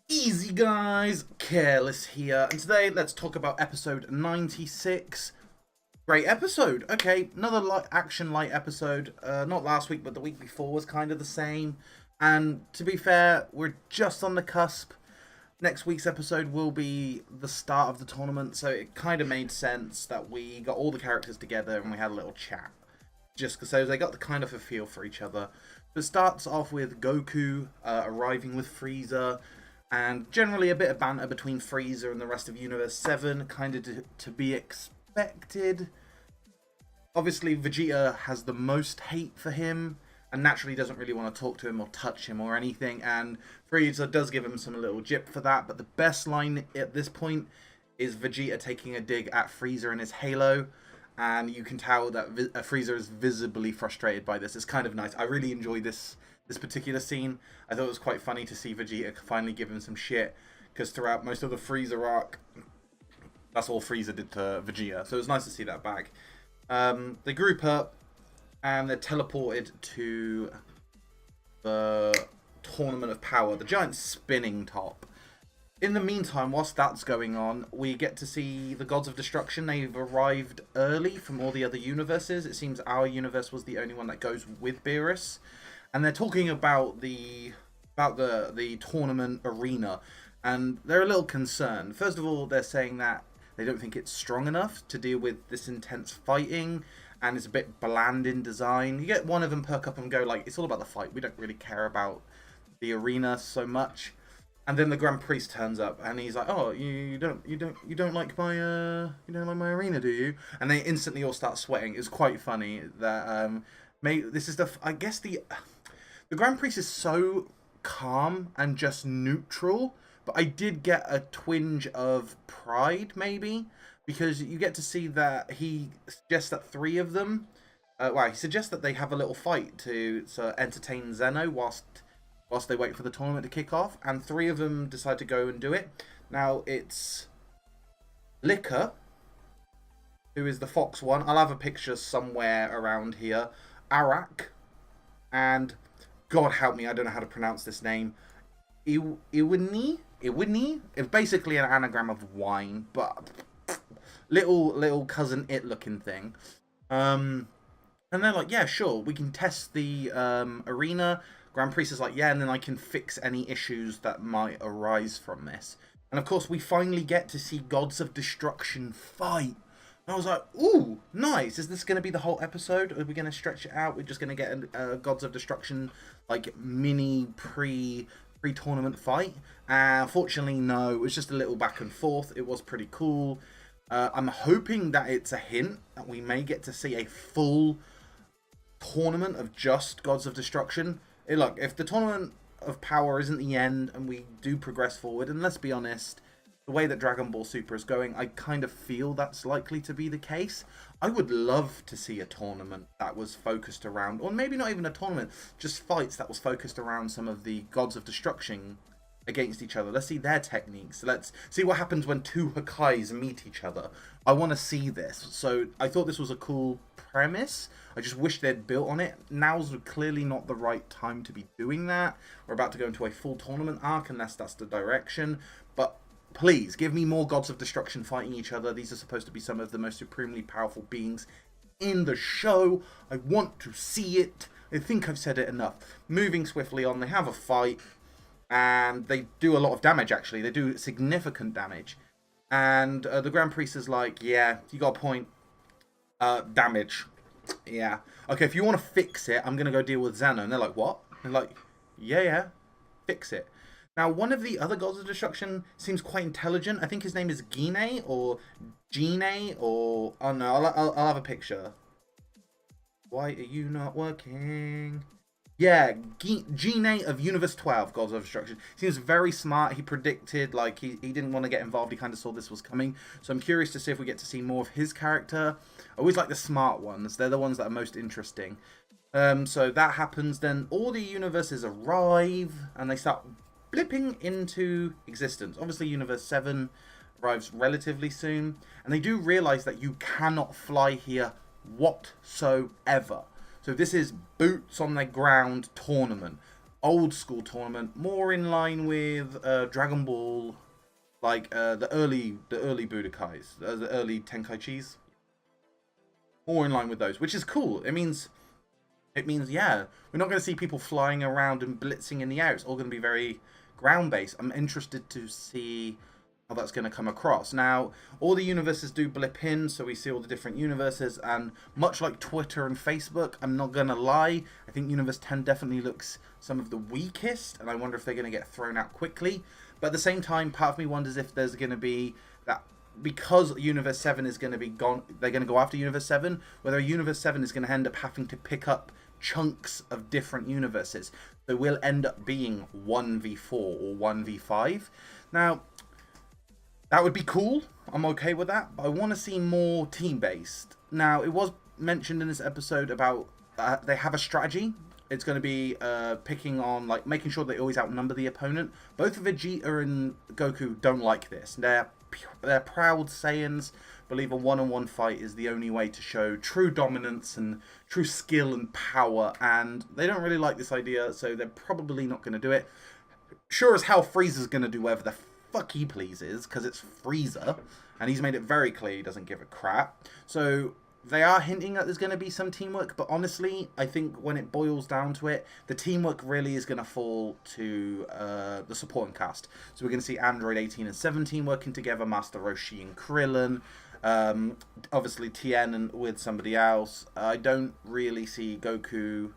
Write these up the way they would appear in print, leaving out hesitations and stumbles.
Easy guys, Careless here, and today let's talk about episode 96. Great episode. Okay, another light episode. Not last week, but the week before was kind of the same. And to be fair, we're just on the cusp. Next week's episode will be the start of the tournament, so it kind of made sense that we got all the characters together and we had a little chat. Just because they got the kind of a feel for each other. So it starts off with Goku arriving with Frieza, and generally a bit of banter between Frieza and the rest of Universe 7, kind of to be expected. Obviously, Vegeta has the most hate for him, and naturally doesn't really want to talk to him or touch him or anything, and Frieza does give him some little jip for that, but the best line at this point is Vegeta taking a dig at Frieza and his Halo, and you can tell that Frieza is visibly frustrated by this. It's kind of nice. I really enjoy this particular scene. I thought it was quite funny to see Vegeta finally give him some shit, because throughout most of the Frieza arc, that's all Frieza did to Vegeta, so it was nice to see that back. They group up, and they're teleported to the Tournament of Power, the giant spinning top. In the meantime, whilst that's going on, we get to see the Gods of Destruction. They've arrived early from all the other universes. It seems our universe was the only one that goes with Beerus. And they're talking about the tournament arena, and they're a little concerned. First of all, they're saying that they don't think it's strong enough to deal with this intense fighting, and it's a bit bland in design. You get one of them perk up and go like, it's all about the fight. We don't really care about the arena so much. And then the Grand Priest turns up, and he's like, "Oh, you don't like my arena, do you?" And they instantly all start sweating. It's quite funny that this is I guess the Grand Priest is so calm and just neutral, but I did get a twinge of pride, maybe, because you get to see that he suggests that three of them, he suggests that they have a little fight to entertain Zeno whilst they wait for the tournament to kick off, and three of them decide to go and do it. Now, it's Liquor, who is the Fox one. I'll have a picture somewhere around here. Arak, and God help me, I don't know how to pronounce this name. Iwini? It's basically an anagram of wine, but little cousin it looking thing. And they're like, yeah, sure, we can test the arena. Grand Priest is like, yeah, and then I can fix any issues that might arise from this. And of course, we finally get to see Gods of Destruction fight. And I was like, ooh, nice. Is this going to be the whole episode? Are we going to stretch it out? We're just going to get a Gods of Destruction, like, mini pre-tournament fight? Unfortunately, no. It was just a little back and forth. It was pretty cool. I'm hoping that it's a hint that we may get to see a full tournament of just Gods of Destruction. Look, if the Tournament of Power isn't the end and we do progress forward, and let's be honest, the way that Dragonball Super is going, I kind of feel that's likely to be the case. I would love to see a tournament that was focused around, or maybe not even a tournament, just fights that was focused around some of the Gods of Destruction against each other. Let's see their techniques. Let's see what happens when two Hakais meet each other. I want to see this. So I thought this was a cool premise. I just wish they'd built on it. Now's clearly not the right time to be doing that. We're about to go into a full tournament arc, unless that's the direction. But please, give me more Gods of Destruction fighting each other. These are supposed to be some of the most supremely powerful beings in the show. I want to see it. I think I've said it enough. Moving swiftly on, they have a fight, and they do a lot of damage, actually. They do significant damage. And the Grand Priest is like, yeah, you got a point. Damage. Yeah. Okay, if you want to fix it, I'm going to go deal with Zeno. And they're like, what? And they're like, yeah, fix it. Now, one of the other Gods of Destruction seems quite intelligent. I think his name is Gine, or Gine, or... Oh, no, I'll have a picture. Why are you not working? Yeah, Gine of Universe 12, Gods of Destruction. Seems very smart. He predicted, like, he didn't want to get involved. He kind of saw this was coming. So I'm curious to see if we get to see more of his character. I always like the smart ones. They're the ones that are most interesting. So that happens. Then all the universes arrive, and they start blipping into existence. Obviously, Universe 7 arrives relatively soon. And they do realize that you cannot fly here whatsoever. So this is boots on the ground tournament. old school tournament, more in line with Dragon Ball, like the early Budokais, the early Tenkaichis. More in line with those, which is cool. It means, yeah, we're not going to see people flying around and blitzing in the air. It's all going to be very ground-based. I'm interested to see how that's going to come across. Now, all the universes do blip in, so we see all the different universes, and much like Twitter and Facebook, I'm not going to lie, I think Universe 10 definitely looks some of the weakest, and I wonder if they're going to get thrown out quickly. But at the same time, part of me wonders if there's going to be that, because Universe 7 is going to be gone, they're going to go after Universe 7, whether Universe 7 is going to end up having to pick up chunks of different universes. So we'll end up being 1v4 or 1v5. Now, that would be cool. I'm okay with that. But I want to see more team-based. Now, it was mentioned in this episode about they have a strategy. It's going to be picking on, like, making sure they always outnumber the opponent. Both Vegeta and Goku don't like this. They're proud Saiyans, believe a one-on-one fight is the only way to show true dominance and true skill and power, and they don't really like this idea, so they're probably not going to do it. Sure as hell Frieza's going to do whatever the fuck he pleases, because it's Frieza, and he's made it very clear he doesn't give a crap. So they are hinting that there's going to be some teamwork, but honestly, I think when it boils down to it, the teamwork really is going to fall to the supporting cast. So we're going to see Android 18 and 17 working together, Master Roshi and Krillin, obviously Tien and with somebody else. I don't really see Goku,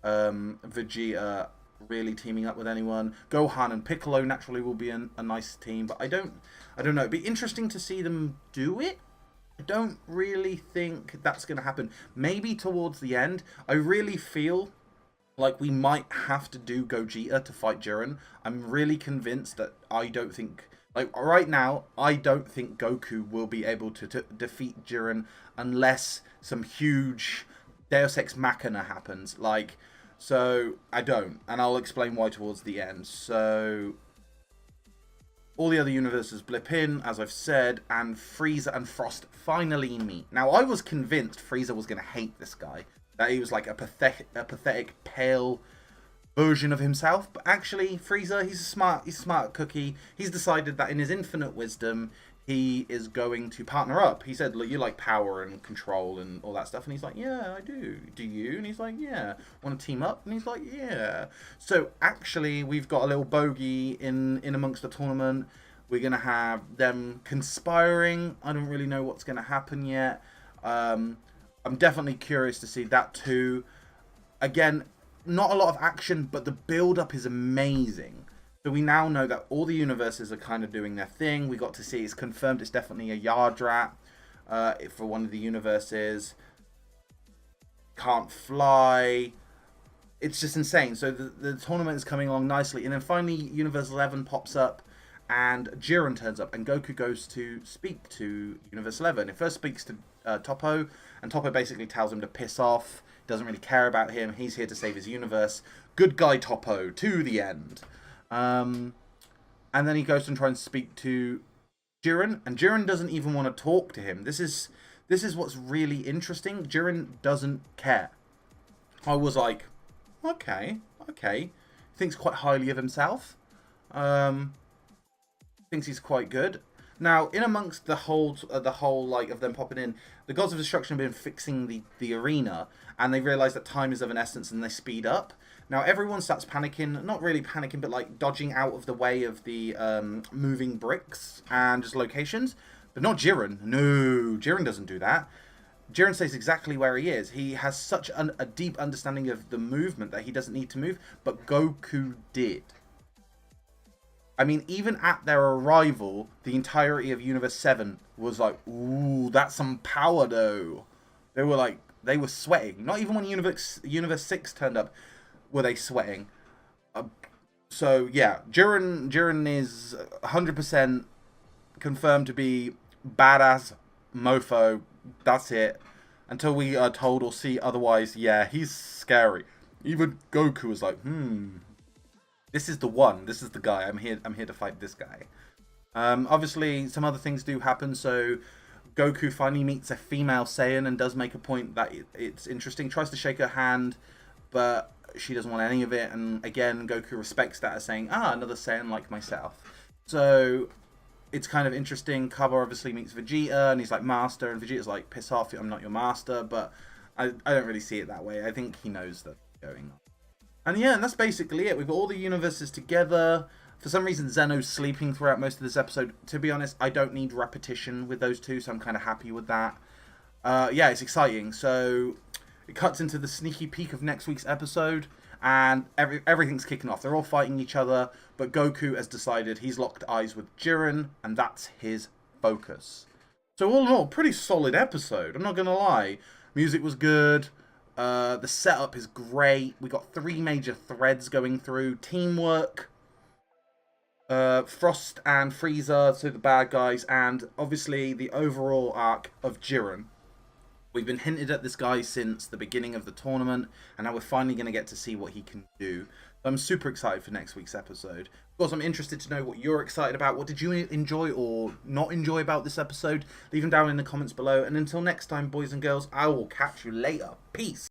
Vegeta really teaming up with anyone. Gohan and Piccolo naturally will be a nice team, but I don't know. It'd be interesting to see them do it. I don't really think that's going to happen. Maybe towards the end. I really feel like we might have to do Gogeta to fight Jiren. I'm really convinced that I don't think... Like, right now, I don't think Goku will be able to defeat Jiren unless some huge Deus Ex Machina happens. Like, so, I don't. And I'll explain why towards the end. So... all the other universes blip in, as I've said, and Frieza and Frost finally meet. Now, I was convinced Frieza was going to hate this guy. That he was like a pathetic, pale version of himself. But actually, Frieza, he's a smart cookie. He's decided that in his infinite wisdom, he is going to partner up. He said, look, you like power and control and all that stuff. And he's like, yeah, I do. Do you? And he's like, yeah. Want to team up? And he's like, yeah. So actually, we've got a little bogey in amongst the tournament. We're going to have them conspiring. I don't really know what's going to happen yet. I'm definitely curious to see that too. Again, not a lot of action, but the build-up is amazing. So we now know that all the universes are kind of doing their thing. We got to see it's confirmed it's definitely a Yardrat for one of the universes. Can't fly. It's just insane. So the tournament is coming along nicely. And then finally Universe 11 pops up and Jiren turns up. And Goku goes to speak to Universe 11. It first speaks to Toppo. And Toppo basically tells him to piss off. Doesn't really care about him. He's here to save his universe. Good guy Toppo to the end. And then he goes and tries to speak to Jiren, and Jiren doesn't even want to talk to him. This is what's really interesting. Jiren doesn't care. I was like, okay. Thinks quite highly of himself. Thinks he's quite good. Now, in amongst the whole like of them popping in, the Gods of Destruction have been fixing the arena, and they realise that time is of an essence, and they speed up. Now, everyone starts panicking, not really panicking, but like dodging out of the way of the moving bricks and just locations. But not Jiren. No, Jiren doesn't do that. Jiren stays exactly where he is. He has such a deep understanding of the movement that he doesn't need to move, but Goku did. I mean, even at their arrival, the entirety of Universe 7 was like, ooh, that's some power, though. They were sweating. Not even when Universe 6 turned up were they sweating. So, yeah, Jiren is 100% confirmed to be badass mofo. That's it. Until we are told or see otherwise, yeah, he's scary. Even Goku was like, this is the one. This is the guy. I'm here to fight this guy. Obviously, some other things do happen. So Goku finally meets a female Saiyan and does make a point that it's interesting. Tries to shake her hand, but she doesn't want any of it. And again, Goku respects that as saying, another Saiyan like myself. So it's kind of interesting. Kaba obviously meets Vegeta, and he's like, master, and Vegeta's like, piss off, I'm not your master. But I don't really see it that way. I think he knows that's going on. And yeah, and that's basically it. We've got all the universes together. For some reason, Zeno's sleeping throughout most of this episode. To be honest, I don't need repetition with those two, so I'm kind of happy with that. Yeah, it's exciting. So it cuts into the sneaky peek of next week's episode, and everything's kicking off. They're all fighting each other, but Goku has decided he's locked eyes with Jiren, and that's his focus. So all in all, pretty solid episode. I'm not going to lie. Music was good. The setup is great. We got 3 major threads going through. Teamwork. Frost and Frieza, so the bad guys, and obviously the overall arc of Jiren. We've been hinted at this guy since the beginning of the tournament, and now we're finally going to get to see what he can do. So I'm super excited for next week's episode. Of course, I'm interested to know what you're excited about. What did you enjoy or not enjoy about this episode? Leave them down in the comments below. And until next time, boys and girls, I will catch you later. Peace.